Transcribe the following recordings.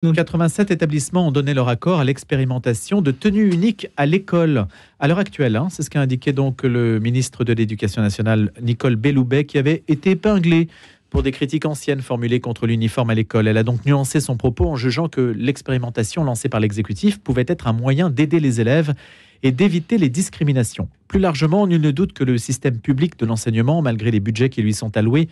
87 établissements ont donné leur accord à l'expérimentation de tenue unique à l'école. À l'heure actuelle, c'est ce qu'a indiqué donc le ministre de l'Éducation nationale, Nicole Belloubet, qui avait été épinglée pour des critiques anciennes formulées contre l'uniforme à l'école. Elle a donc nuancé son propos en jugeant que l'expérimentation lancée par l'exécutif pouvait être un moyen d'aider les élèves et d'éviter les discriminations. Plus largement, nul ne doute que le système public de l'enseignement, malgré les budgets qui lui sont alloués,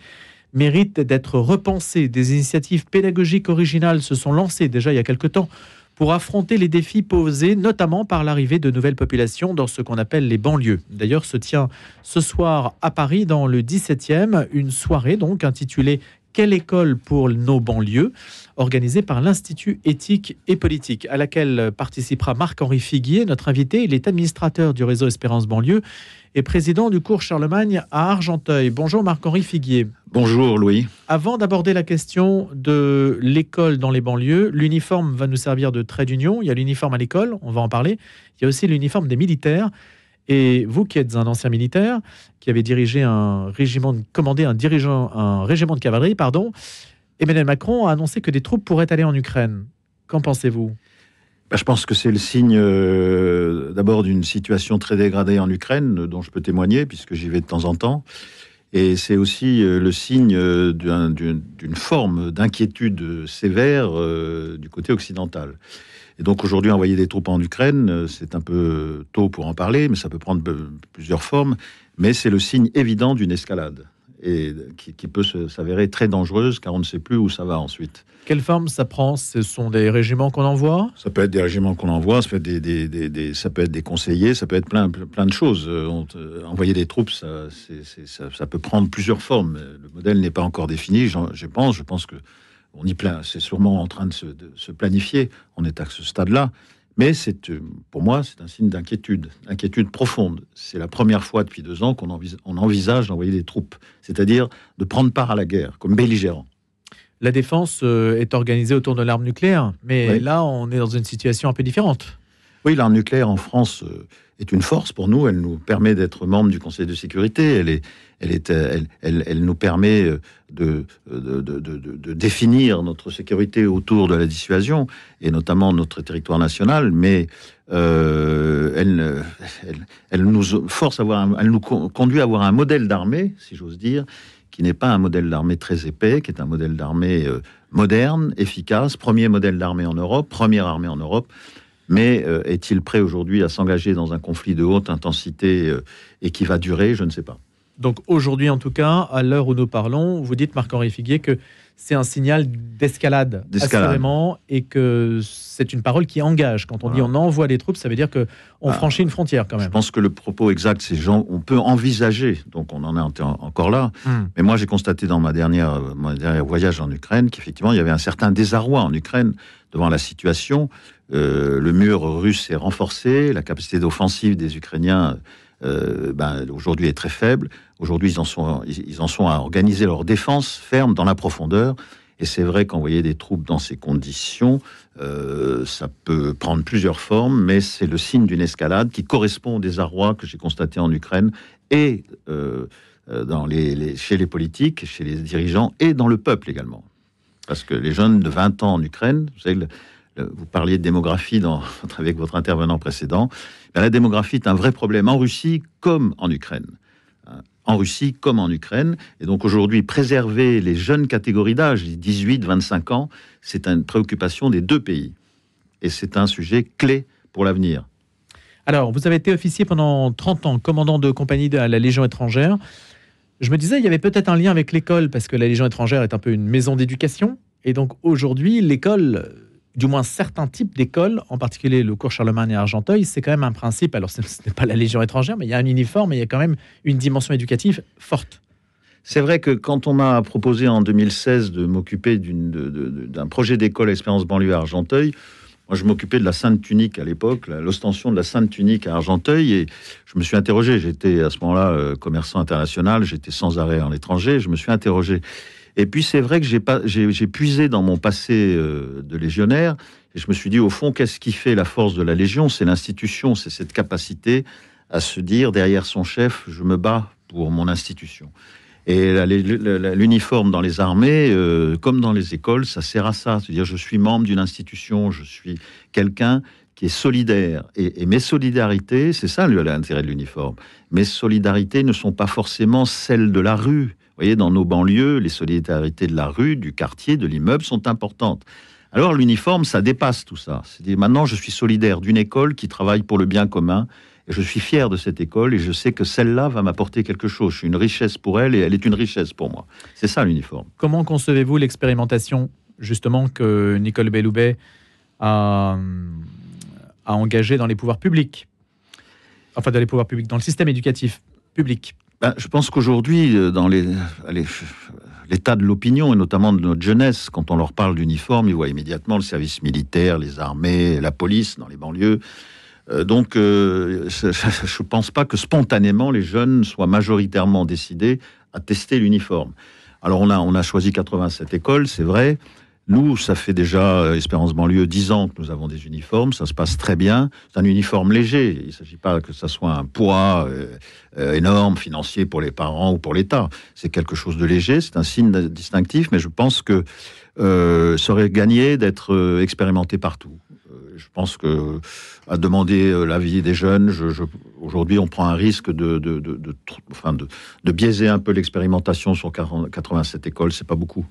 mérite d'être repensé. Des initiatives pédagogiques originales se sont lancées déjà il y a quelque temps pour affronter les défis posés, notamment par l'arrivée de nouvelles populations dans ce qu'on appelle les banlieues. D'ailleurs, se tient ce soir à Paris, dans le 17e, une soirée donc intitulée « Quelle école pour nos banlieues ?» organisée par l'Institut éthique et politique, à laquelle participera Marc-Henri Figuier, notre invité. Il est administrateur du réseau Espérance Banlieue et président du cours Charlemagne à Argenteuil. Bonjour Marc-Henri Figuier. Bonjour Louis. Avant d'aborder la question de l'école dans les banlieues, l'uniforme va nous servir de trait d'union. Il y a l'uniforme à l'école, on va en parler. Il y a aussi l'uniforme des militaires. Et vous qui êtes un ancien militaire, qui avez dirigé un régiment, commandé un régiment de cavalerie, Emmanuel Macron a annoncé que des troupes pourraient aller en Ukraine. Qu'en pensez-vous ? Je pense que c'est le signe d'abord d'une situation très dégradée en Ukraine, dont je peux témoigner puisque j'y vais de temps en temps. Et c'est aussi le signe d'une forme d'inquiétude sévère du côté occidental. Et donc aujourd'hui, envoyer des troupes en Ukraine, c'est un peu tôt pour en parler, mais ça peut prendre plusieurs formes. Mais c'est le signe évident d'une escalade, et qui peut s'avérer très dangereuse, car on ne sait plus où ça va ensuite. Quelle forme ça prend ? Ce sont des régiments qu'on envoie ? Ça peut être des régiments qu'on envoie, ça peut être ça peut être des conseillers, ça peut être plein de choses. Envoyer des troupes, ça peut prendre plusieurs formes. Le modèle n'est pas encore défini, je pense que c'est sûrement en train de se planifier. On est à ce stade-là. Mais pour moi, c'est un signe d'inquiétude profonde. C'est la première fois depuis 2 ans qu'on envisage d'envoyer des troupes, c'est-à-dire de prendre part à la guerre, comme belligérant. La défense est organisée autour de l'arme nucléaire, mais oui. Là, on est dans une situation un peu différente. Oui, l'arme nucléaire en France est une force pour nous. Elle nous permet d'être membre du Conseil de sécurité. Elle nous permet de définir notre sécurité autour de la dissuasion, et notamment notre territoire national. Mais elle nous force elle nous conduit à avoir un modèle d'armée, si j'ose dire, qui n'est pas un modèle d'armée très épais, qui est un modèle d'armée moderne, efficace, premier modèle d'armée en Europe, première armée en Europe. Mais est-il prêt aujourd'hui à s'engager dans un conflit de haute intensité et qui va durer ? Je ne sais pas. Donc aujourd'hui, en tout cas, à l'heure où nous parlons, vous dites, Marc-Henri Figuier, que c'est un signal d'escalade. Assurément, et que c'est une parole qui engage. Quand on dit on envoie des troupes, ça veut dire qu'on franchit une frontière quand même. Je pense que le propos exact, c'est on peut envisager, donc on en est encore là, mais moi j'ai constaté dans mon dernier voyage en Ukraine qu'effectivement il y avait un certain désarroi en Ukraine devant la situation. Le mur russe est renforcé, la capacité d'offensive des Ukrainiens aujourd'hui est très faible. Aujourd'hui, ils en sont à organiser leur défense ferme dans la profondeur. Et c'est vrai qu'envoyer des troupes dans ces conditions, ça peut prendre plusieurs formes, mais c'est le signe d'une escalade qui correspond au désarroi que j'ai constaté en Ukraine et chez les politiques, chez les dirigeants et dans le peuple également. Parce que les jeunes de 20 ans en Ukraine, vous savez, vous parliez de démographie avec votre intervenant précédent. La démographie est un vrai problème en Russie comme en Ukraine. Et donc aujourd'hui, préserver les jeunes catégories d'âge, 18-25 ans, c'est une préoccupation des 2 pays. Et c'est un sujet clé pour l'avenir. Alors, vous avez été officier pendant 30 ans, commandant de compagnie à la Légion étrangère. Je me disais, il y avait peut-être un lien avec l'école, parce que la Légion étrangère est un peu une maison d'éducation. Et donc aujourd'hui, l'école, du moins certains types d'écoles, en particulier le cours Charlemagne à Argenteuil, c'est quand même un principe. Alors ce n'est pas la Légion étrangère, mais il y a un uniforme et il y a quand même une dimension éducative forte. C'est vrai que quand on m'a proposé en 2016 de m'occuper d'un projet d'école Espérance Banlieue à Argenteuil, moi je m'occupais de la Sainte Tunique à l'époque, l'ostension de la Sainte Tunique à Argenteuil, et je me suis interrogé. J'étais à ce moment-là commerçant international, j'étais sans arrêt en étranger, je me suis interrogé. Et puis c'est vrai que j'ai puisé dans mon passé de légionnaire, et je me suis dit, au fond, qu'est-ce qui fait la force de la Légion ? C'est l'institution, c'est cette capacité à se dire, derrière son chef, je me bats pour mon institution. Et l'uniforme dans les armées, comme dans les écoles, ça sert à ça. C'est-à-dire, je suis membre d'une institution, je suis quelqu'un qui est solidaire. Et mes solidarités, c'est ça l'intérêt de l'uniforme. Mes solidarités ne sont pas forcément celles de la rue. Vous voyez, dans nos banlieues, les solidarités de la rue, du quartier, de l'immeuble sont importantes. Alors l'uniforme, ça dépasse tout ça. C'est-à-dire, maintenant, je suis solidaire d'une école qui travaille pour le bien commun. Et je suis fier de cette école et je sais que celle-là va m'apporter quelque chose. Je suis une richesse pour elle et elle est une richesse pour moi. C'est ça l'uniforme. Comment concevez-vous l'expérimentation, justement, que Nicole Belloubet a engagée dans les pouvoirs publics? Enfin, dans les pouvoirs publics, dans le système éducatif public. Je pense qu'aujourd'hui, dans l'état de l'opinion, et notamment de notre jeunesse, quand on leur parle d'uniforme, ils voient immédiatement le service militaire, les armées, la police dans les banlieues. Donc, je ne pense pas que spontanément les jeunes soient majoritairement décidés à tester l'uniforme. Alors, on a choisi 87 écoles, c'est vrai. Nous, ça fait déjà, Espérance Banlieue, 10 ans que nous avons des uniformes. Ça se passe très bien. C'est un uniforme léger. Il ne s'agit pas que ça soit un poids énorme, financier pour les parents ou pour l'État. C'est quelque chose de léger. C'est un signe distinctif, mais je pense que ça aurait gagné d'être expérimenté partout. Je pense que à demander l'avis des jeunes, aujourd'hui, on prend un risque de biaiser un peu l'expérimentation sur 87 écoles. C'est pas beaucoup.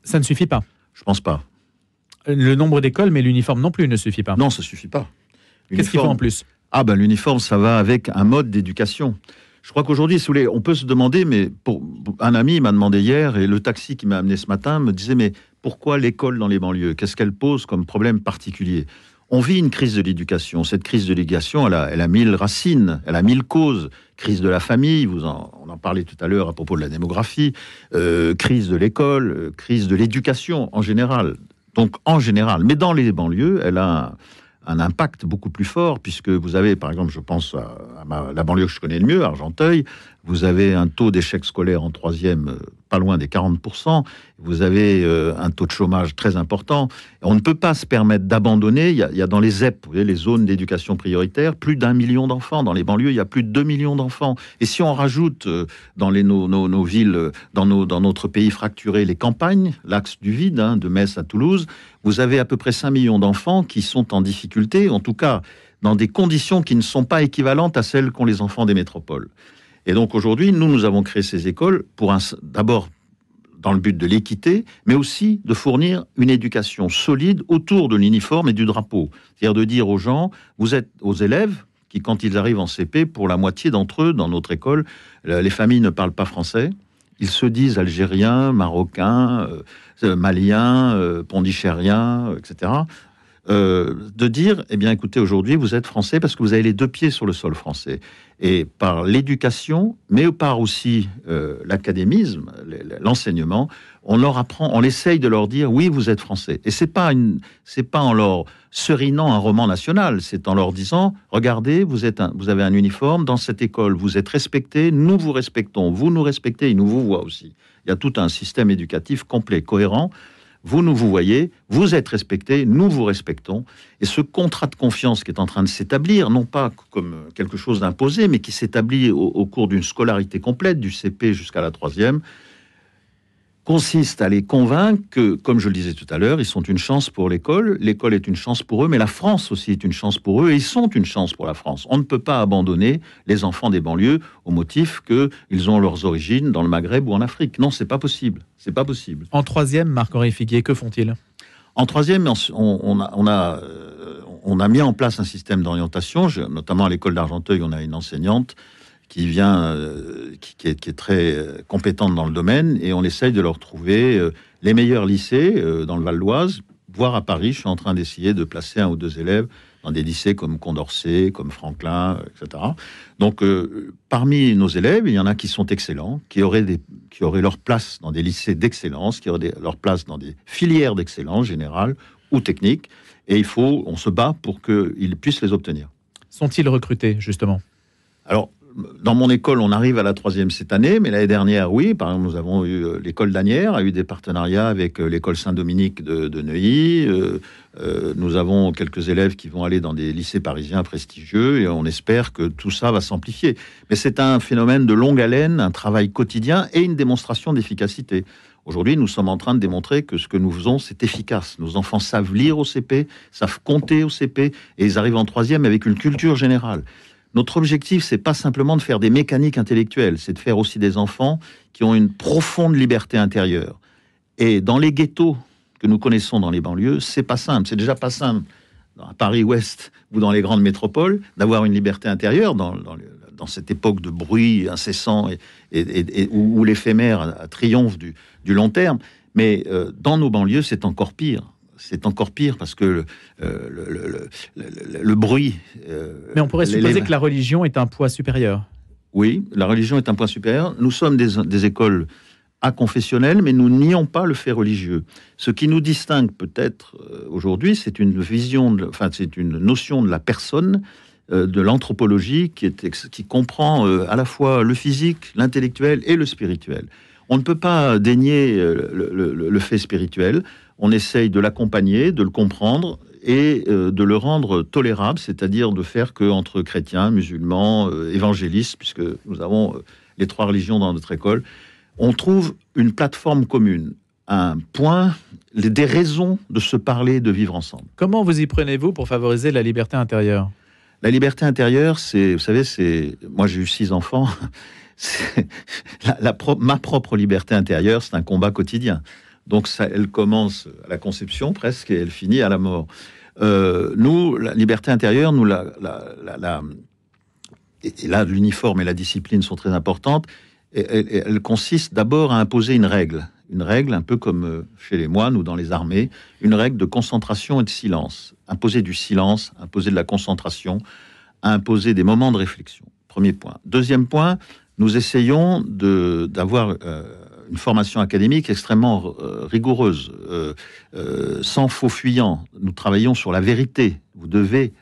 Ça ne suffit pas. Je pense pas. Le nombre d'écoles, mais l'uniforme non plus ne suffit pas. Non, ça suffit pas. Qu'est-ce qu'il faut en plus? L'uniforme, ça va avec un mode d'éducation. Je crois qu'aujourd'hui, si vous voulez, on peut se demander, mais un ami m'a demandé hier, et le taxi qui m'a amené ce matin me disait, mais pourquoi l'école dans les banlieues? Qu'est-ce qu'elle pose comme problème particulier? On vit une crise de l'éducation. Cette crise de l'éducation, elle a 1000 racines, elle a 1000 causes. Crise de la famille, on en parlait tout à l'heure à propos de la démographie, crise de l'école, crise de l'éducation en général. Donc en général, mais dans les banlieues, elle a un impact beaucoup plus fort, puisque vous avez, par exemple, je pense à la banlieue que je connais le mieux, Argenteuil, vous avez un taux d'échec scolaire en troisième pas loin des 40%, vous avez un taux de chômage très important. On ne peut pas se permettre d'abandonner. Il y a dans les ZEP, vous voyez, les zones d'éducation prioritaire, plus d'1 million d'enfants. Dans les banlieues, il y a plus de 2 millions d'enfants. Et si on rajoute dans nos villes, dans notre pays fracturé, les campagnes, l'axe du vide, de Metz à Toulouse, vous avez à peu près 5 millions d'enfants qui sont en difficulté, en tout cas dans des conditions qui ne sont pas équivalentes à celles qu'ont les enfants des métropoles. Et donc aujourd'hui, nous avons créé ces écoles pour d'abord dans le but de l'équité, mais aussi de fournir une éducation solide autour de l'uniforme et du drapeau. C'est-à-dire de dire aux gens, vous êtes aux élèves qui, quand ils arrivent en CP, pour la moitié d'entre eux, dans notre école, les familles ne parlent pas français. Ils se disent algériens, marocains, maliens, pondichériens, etc. De dire, eh bien, écoutez, aujourd'hui, vous êtes français parce que vous avez les deux pieds sur le sol français. Et par l'éducation, mais par aussi l'académisme, l'enseignement, on leur apprend, on essaye de leur dire, oui, vous êtes français. Et c'est pas en leur serinant un roman national, c'est en leur disant, regardez, vous avez un uniforme, dans cette école, vous êtes respectés, nous vous respectons, vous nous respectez, ils nous vous voient aussi. Il y a tout un système éducatif complet, cohérent. Vous nous vous voyez, vous êtes respectés, nous vous respectons. Et ce contrat de confiance qui est en train de s'établir, non pas comme quelque chose d'imposé, mais qui s'établit au cours d'une scolarité complète, du CP jusqu'à la 3e, consiste à les convaincre que, comme je le disais tout à l'heure, ils sont une chance pour l'école est une chance pour eux, mais la France aussi est une chance pour eux, et ils sont une chance pour la France. On ne peut pas abandonner les enfants des banlieues au motif qu'ils ont leurs origines dans le Maghreb ou en Afrique. Non, c'est pas possible. C'est pas possible. En 3e, Marc-Henri Figuier, que font-ils? En 3e, on a mis en place un système d'orientation, notamment à l'école d'Argenteuil, on a une enseignante qui vient, qui est très compétente dans le domaine, et on essaye de leur trouver les meilleurs lycées dans le Val d'Oise, voire à Paris. Je suis en train d'essayer de placer 1 ou 2 élèves dans des lycées comme Condorcet, comme Franklin, etc. Donc, parmi nos élèves, il y en a qui sont excellents, qui auraient leur place dans des lycées d'excellence, qui auraient leur place dans des filières d'excellence générale ou technique, et on se bat pour qu'ils puissent les obtenir. Sont-ils recrutés, justement? Alors, dans mon école, on arrive à la 3e cette année, mais l'année dernière, oui. Par exemple, nous avons eu l'école d'Asnières, a eu des partenariats avec l'école Saint-Dominique de Neuilly. Nous avons quelques élèves qui vont aller dans des lycées parisiens prestigieux et on espère que tout ça va s'amplifier. Mais c'est un phénomène de longue haleine, un travail quotidien et une démonstration d'efficacité. Aujourd'hui, nous sommes en train de démontrer que ce que nous faisons, c'est efficace. Nos enfants savent lire au CP, savent compter au CP, et ils arrivent en 3e avec une culture générale. Notre objectif, c'est pas simplement de faire des mécaniques intellectuelles, c'est de faire aussi des enfants qui ont une profonde liberté intérieure. Et dans les ghettos que nous connaissons dans les banlieues, c'est pas simple. C'est déjà pas simple à Paris-Ouest ou dans les grandes métropoles d'avoir une liberté intérieure dans cette époque de bruit incessant et où l'éphémère triomphe du long terme. Mais dans nos banlieues, c'est encore pire. C'est encore pire parce que le bruit... Mais on pourrait supposer que la religion est un poids supérieur. Oui, la religion est un poids supérieur. Nous sommes des écoles aconfessionnelles, mais nous nions pas le fait religieux. Ce qui nous distingue peut-être aujourd'hui, c'est une vision, c'est une notion de la personne, de l'anthropologie qui comprend à la fois le physique, l'intellectuel et le spirituel. On ne peut pas dénier le fait spirituel. On essaye de l'accompagner, de le comprendre et de le rendre tolérable, c'est-à-dire de faire qu'entre chrétiens, musulmans, évangélistes, puisque nous avons les 3 religions dans notre école, on trouve une plateforme commune, un point, des raisons de se parler, de vivre ensemble. Comment vous y prenez-vous pour favoriser la liberté intérieure ? La liberté intérieure, vous savez, moi j'ai eu 6 enfants, ma propre liberté intérieure, c'est un combat quotidien. Donc elle commence à la conception presque et elle finit à la mort. Nous, la liberté intérieure, et là l'uniforme et la discipline sont très importantes. Elle consiste d'abord à imposer une règle, un peu comme chez les moines ou dans les armées, une règle de concentration et de silence. Imposer du silence, imposer de la concentration, imposer des moments de réflexion. Premier point. Deuxième point, nous essayons d'avoir une formation académique extrêmement rigoureuse, sans faux fuyant. Nous travaillons sur la vérité. Vous devez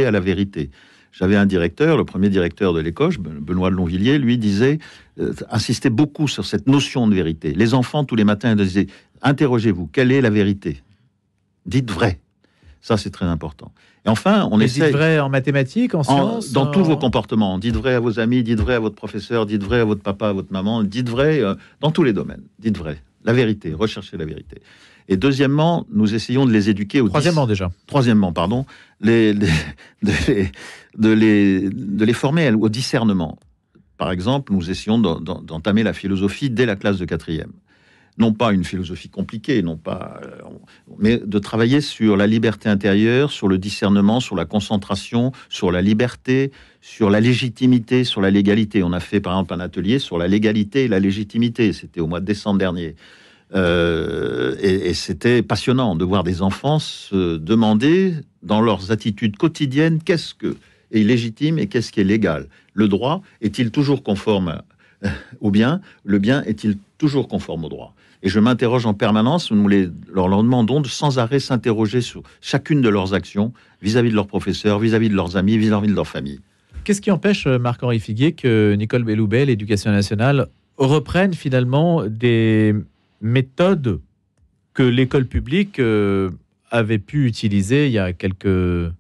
à la vérité. J'avais un directeur, le premier directeur de l'école, Benoît de Longvilliers, lui disait, insistait beaucoup sur cette notion de vérité. Les enfants, tous les matins, ils disaient, interrogez-vous, quelle est la vérité ? Dites vrai. Ça, c'est très important. Et enfin, on essaie... Dites vrai en mathématiques, en sciences, dans tous vos comportements. Dites vrai à vos amis, dites vrai à votre professeur, dites vrai à votre papa, à votre maman, dites vrai dans tous les domaines. Dites vrai. La vérité, recherchez la vérité. Et deuxièmement, nous essayons de les éduquer au... Troisièmement, pardon. De les former au discernement. Par exemple, nous essayons d'entamer la philosophie dès la classe de 4e. Non pas une philosophie compliquée, mais de travailler sur la liberté intérieure, sur le discernement, sur la concentration, sur la liberté, sur la légitimité, sur la légalité. On a fait par exemple un atelier sur la légalité et la légitimité. C'était au mois de décembre dernier. Et c'était passionnant de voir des enfants se demander dans leurs attitudes quotidiennes qu'est-ce que est légitime et qu'est-ce qui est légal. Le droit est-il toujours conforme au bien ? Le bien est-il toujours conforme au droit ? Et je m'interroge en permanence, nous leur demandons de sans arrêt s'interroger sur chacune de leurs actions vis-à-vis de leurs professeurs, vis-à-vis de leurs amis, vis-à-vis de leur famille. Qu'est-ce qui empêche, Marc-Henri Figuier, que Nicole Belloubet, l'Éducation nationale, reprenne finalement des méthodes que l'école publique avait pu utiliser il y a quelques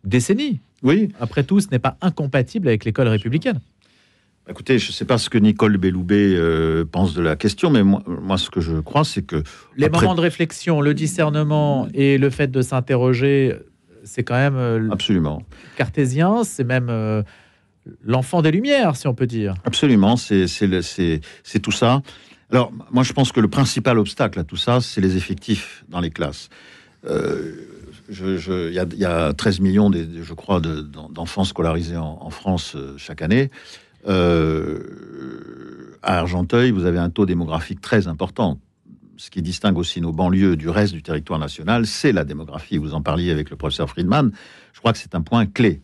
décennies ? Oui. Après tout, ce n'est pas incompatible avec l'école républicaine. Écoutez, je ne sais pas ce que Nicole Belloubet pense de la question, mais moi, ce que je crois, c'est que... Les moments de réflexion, le discernement et le fait de s'interroger, c'est quand même... Absolument. Cartésien, c'est même l'enfant des Lumières, si on peut dire. Absolument, c'est tout ça. Alors, moi, je pense que le principal obstacle à tout ça, c'est les effectifs dans les classes. Il y a 13 millions, je crois, d'enfants scolarisés en France chaque année. À Argenteuil, vous avez un taux démographique très important. Ce qui distingue aussi nos banlieues du reste du territoire national, c'est la démographie. Vous en parliez avec le professeur Friedman. Je crois que c'est un point clé.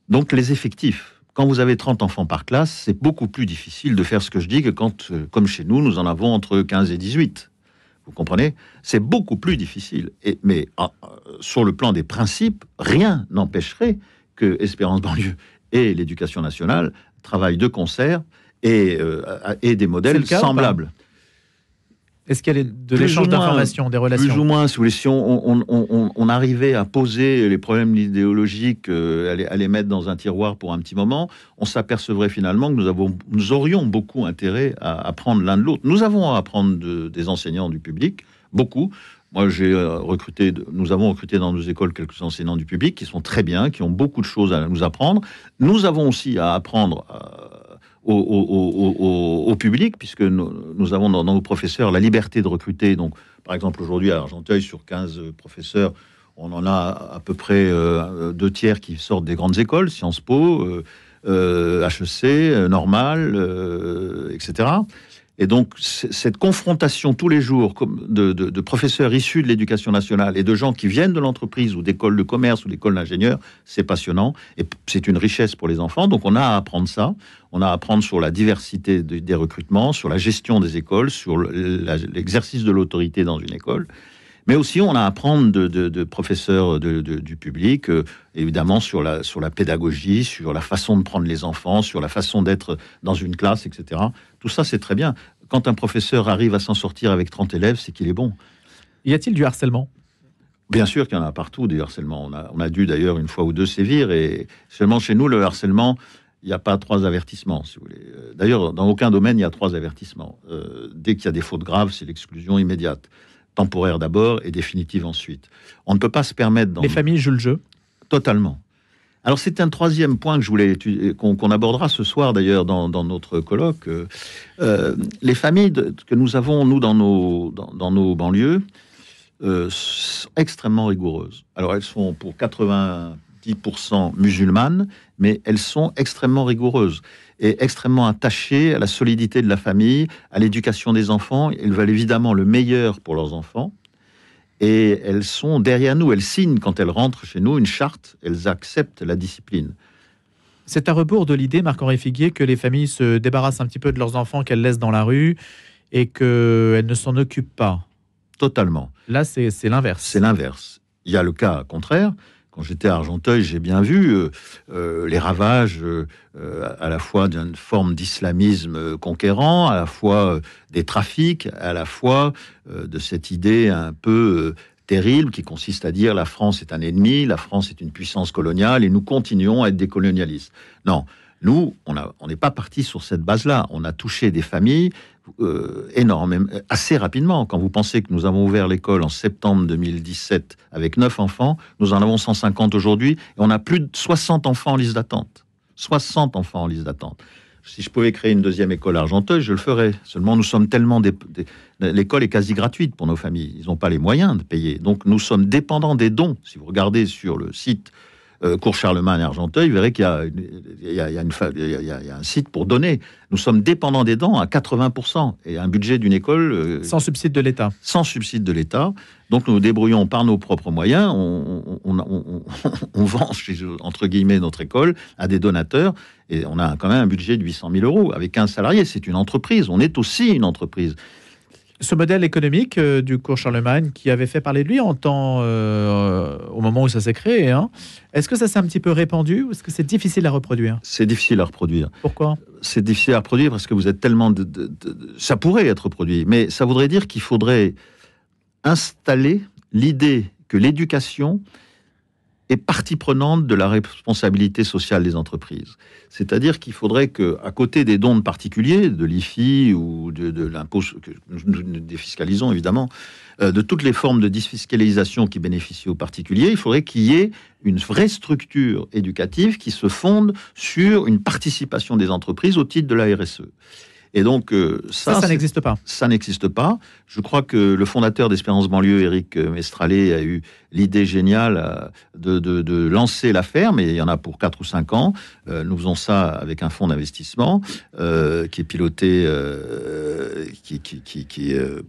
Donc, les effectifs. Quand vous avez 30 enfants par classe, c'est beaucoup plus difficile de faire ce que je dis que quand, comme chez nous, nous en avons entre 15 et 18. Vous comprenez ? C'est beaucoup plus difficile. Mais sur le plan des principes, rien n'empêcherait que Espérance banlieue et l'éducation nationale travaillent de concert et des modèles semblables. Est-ce qu'il y a de l'échange d'informations, des relations? Plus ou moins, si on arrivait à poser les problèmes idéologiques, à les mettre dans un tiroir pour un petit moment, on s'apercevrait finalement que nous aurions beaucoup intérêt à apprendre l'un de l'autre. Nous avons à apprendre des enseignants du public, beaucoup. Moi, nous avons recruté dans nos écoles quelques enseignants du public qui sont très bien, qui ont beaucoup de choses à nous apprendre. Nous avons aussi à apprendre au public, puisque nous avons dans nos professeurs la liberté de recruter. Donc, par exemple, aujourd'hui, à Argenteuil, sur 15 professeurs, on en a à peu près 2/3 qui sortent des grandes écoles, Sciences Po, HEC, Normal, etc. Et donc, cette confrontation tous les jours de professeurs issus de l'éducation nationale et de gens qui viennent de l'entreprise ou d'écoles de commerce ou d'écoles d'ingénieurs, c'est passionnant et c'est une richesse pour les enfants. Donc, on a à apprendre ça. On a à apprendre sur la diversité des recrutements, sur la gestion des écoles, sur l'exercice de l'autorité dans une école. Mais aussi, on a à apprendre de professeurs du public, évidemment, sur la pédagogie, sur la façon de prendre les enfants, sur la façon d'être dans une classe, etc. Tout ça, c'est très bien. Quand un professeur arrive à s'en sortir avec 30 élèves, c'est qu'il est bon. Y a-t-il du harcèlement ? Bien sûr qu'il y en a partout, du harcèlement. On a dû, d'ailleurs, une fois ou deux sévir. Et seulement chez nous, le harcèlement, il n'y a pas 3 avertissements, si vous voulez. D'ailleurs, dans aucun domaine, il y a 3 avertissements. Dès qu'il y a des fautes graves, c'est l'exclusion immédiate. Temporaire d'abord et définitive ensuite. On ne peut pas se permettre... Les familles jouent le jeu ? Totalement. Alors c'est un 3e point que je voulais qu'on abordera ce soir d'ailleurs dans notre colloque. Les familles que nous avons, nous, dans nos banlieues, sont extrêmement rigoureuses. Alors elles sont pour 90% musulmanes, mais elles sont extrêmement rigoureuses et extrêmement attachées à la solidité de la famille, à l'éducation des enfants. Elles veulent évidemment le meilleur pour leurs enfants. Et elles sont derrière nous. Elles signent, quand elles rentrent chez nous, une charte. Elles acceptent la discipline. C'est à rebours de l'idée, Marc-Henri Figuier, que les familles se débarrassent un petit peu de leurs enfants qu'elles laissent dans la rue et qu'elles ne s'en occupent pas. Totalement. Là, c'est l'inverse. C'est l'inverse. Il y a le cas contraire. Quand j'étais à Argenteuil, j'ai bien vu les ravages à la fois d'une forme d'islamisme conquérant, à la fois des trafics, à la fois de cette idée un peu terrible qui consiste à dire la France est un ennemi, la France est une puissance coloniale et nous continuons à être des colonialistes. Non, nous, on n'est pas parti sur cette base-là. On a touché des familles énormément, assez rapidement. Quand vous pensez que nous avons ouvert l'école en septembre 2017 avec 9 enfants, nous en avons 150 aujourd'hui, et on a plus de 60 enfants en liste d'attente. 60 enfants en liste d'attente. Si je pouvais créer une 2e école à Argenteuil, je le ferais. Seulement, nous sommes tellement... L'école est quasi gratuite pour nos familles. Ils n'ont pas les moyens de payer. Donc, nous sommes dépendants des dons. Si vous regardez sur le site Cours Charlemagne Argenteuil, vous verrez qu'il y a un site pour donner. Nous sommes dépendants des dons à 80%. Et un budget d'une école... sans subside de l'État. Sans subside de l'État. Donc, nous nous débrouillons par nos propres moyens. On vend, entre guillemets, notre école à des donateurs. Et on a quand même un budget de 800 000 euros avec 15 salariés. C'est une entreprise. On est aussi une entreprise. Ce modèle économique du cours Charlemagne qui avait fait parler de lui en temps, au moment où ça s'est créé, hein, est-ce que ça s'est un petit peu répandu ou est-ce que c'est difficile à reproduire ? C'est difficile à reproduire. Pourquoi ? C'est difficile à reproduire parce que vous êtes tellement... Ça pourrait être reproduit, mais ça voudrait dire qu'il faudrait installer l'idée que l'éducation est partie prenante de la responsabilité sociale des entreprises. C'est-à-dire qu'il faudrait qu'à côté des dons de particuliers, de l'IFI ou de l'impôt que nous défiscalisons évidemment, de toutes les formes de défiscalisation qui bénéficient aux particuliers, il faudrait qu'il y ait une vraie structure éducative qui se fonde sur une participation des entreprises au titre de la RSE. Et donc, ça n'existe pas. Ça n'existe pas. Je crois que le fondateur d'Espérance Banlieue, Éric Mestralet, a eu l'idée géniale de lancer la ferme, et il y en a pour 4 ou 5 ans. Nous faisons ça avec un fonds d'investissement qui est piloté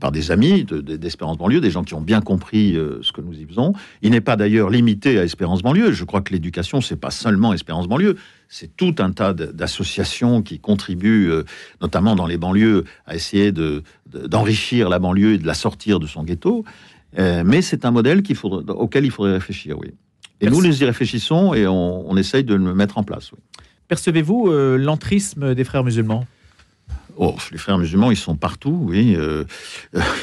par des amis d'Espérance Banlieue, des gens qui ont bien compris ce que nous y faisons. Il n'est pas d'ailleurs limité à Espérance Banlieue. Je crois que l'éducation, c'est pas seulement Espérance Banlieue. C'est tout un tas d'associations qui contribuent, notamment dans les banlieues, à essayer d'enrichir la banlieue et de la sortir de son ghetto. Mais c'est un modèle auquel il faudrait réfléchir, oui. Et Merci. Nous y réfléchissons et on essaye de le mettre en place, oui. Percevez-vous l'entrisme des frères musulmans ? Oh, les frères musulmans, ils sont partout, oui.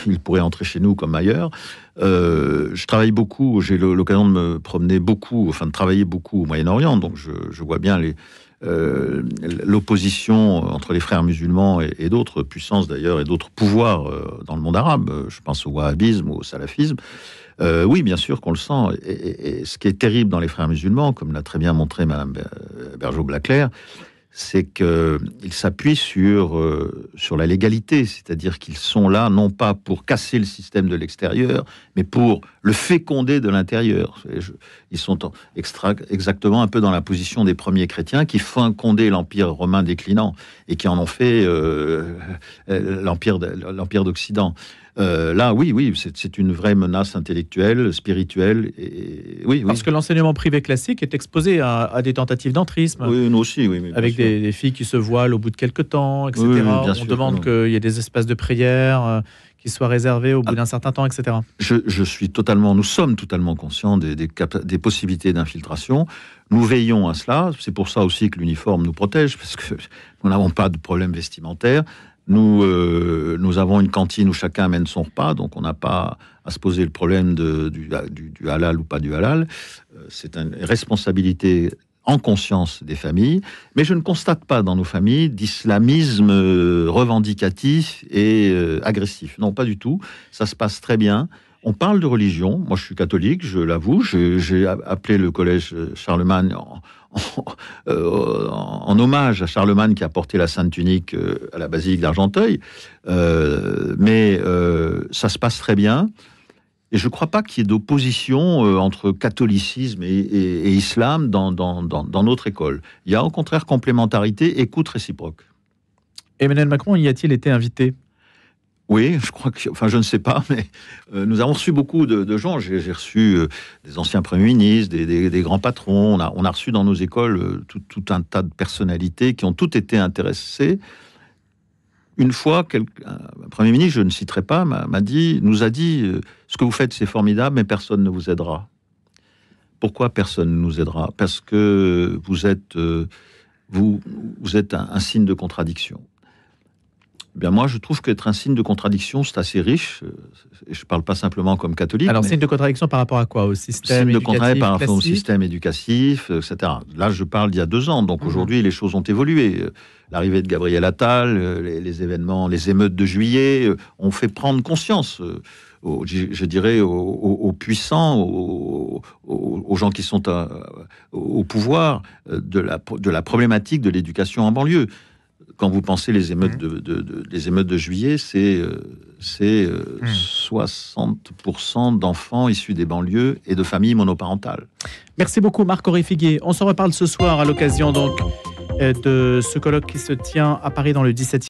Ils pourraient entrer chez nous comme ailleurs. Je travaille beaucoup, j'ai l'occasion de me promener beaucoup, enfin de travailler beaucoup au Moyen-Orient, donc je vois bien l'opposition entre les frères musulmans et d'autres puissances d'ailleurs, et d'autres pouvoirs dans le monde arabe. Je pense au wahhabisme, au salafisme. Oui, bien sûr qu'on le sent. Et ce qui est terrible dans les frères musulmans, comme l'a très bien montré Madame Bergeau-Blaclair, c'est qu'ils s'appuient sur la légalité, c'est-à-dire qu'ils sont là non pas pour casser le système de l'extérieur, mais pour le féconder de l'intérieur. Ils sont exactement un peu dans la position des premiers chrétiens qui fécondaient l'Empire romain déclinant et qui en ont fait l'Empire d'Occident. Là, oui, c'est une vraie menace intellectuelle, spirituelle. Et oui. Parce que l'enseignement privé classique est exposé à des tentatives d'entrisme. Oui, nous aussi, oui. Avec des filles qui se voilent au bout de quelques temps, etc. Oui, On demande qu'il y ait des espaces de prière qui soient réservés au bout d'un certain temps, etc. Nous sommes totalement conscients des possibilités d'infiltration. Nous veillons à cela. C'est pour ça aussi que l'uniforme nous protège, parce que nous n'avons pas de problème vestimentaire. Nous avons une cantine où chacun amène son repas, donc on n'a pas à se poser le problème du halal ou pas du halal. C'est une responsabilité en conscience des familles, mais je ne constate pas dans nos familles d'islamisme revendicatif et agressif. Non, pas du tout. Ça se passe très bien. On parle de religion. Moi, je suis catholique, je l'avoue. J'ai appelé le collège Charlemagne en hommage à Charlemagne qui a porté la Sainte Tunique à la basilique d'Argenteuil. Mais ça se passe très bien. Et je ne crois pas qu'il y ait d'opposition entre catholicisme et islam dans notre école. Il y a au contraire complémentarité, écoute réciproque. Emmanuel Macron y a-t-il été invité ? Oui, je crois que, enfin, je ne sais pas, mais nous avons reçu beaucoup de gens. J'ai reçu des anciens premiers ministres, des grands patrons. On a reçu dans nos écoles tout un tas de personnalités qui ont toutes été intéressées. Une fois, un premier ministre, je ne citerai pas, nous a dit ce que vous faites, c'est formidable, mais personne ne vous aidera. Pourquoi personne ne nous aidera ? Parce que vous êtes un signe de contradiction. Bien, moi, je trouve qu'être un signe de contradiction, c'est assez riche. Et je ne parle pas simplement comme catholique. Alors, signe de contradiction par rapport à quoi ? Au système éducatif classique ? Par rapport au système éducatif, etc. Là, je parle d'il y a 2 ans. Donc, aujourd'hui, les choses ont évolué. L'arrivée de Gabriel Attal, les événements, les émeutes de juillet, ont fait prendre conscience, je dirais, aux puissants, aux gens qui sont au pouvoir, de la problématique de l'éducation en banlieue. Quand vous pensez les émeutes de juillet, c'est 60% d'enfants issus des banlieues et de familles monoparentales. Merci beaucoup Marc-Henri Figuier. On se reparle ce soir à l'occasion donc de ce colloque qui se tient à Paris dans le 17e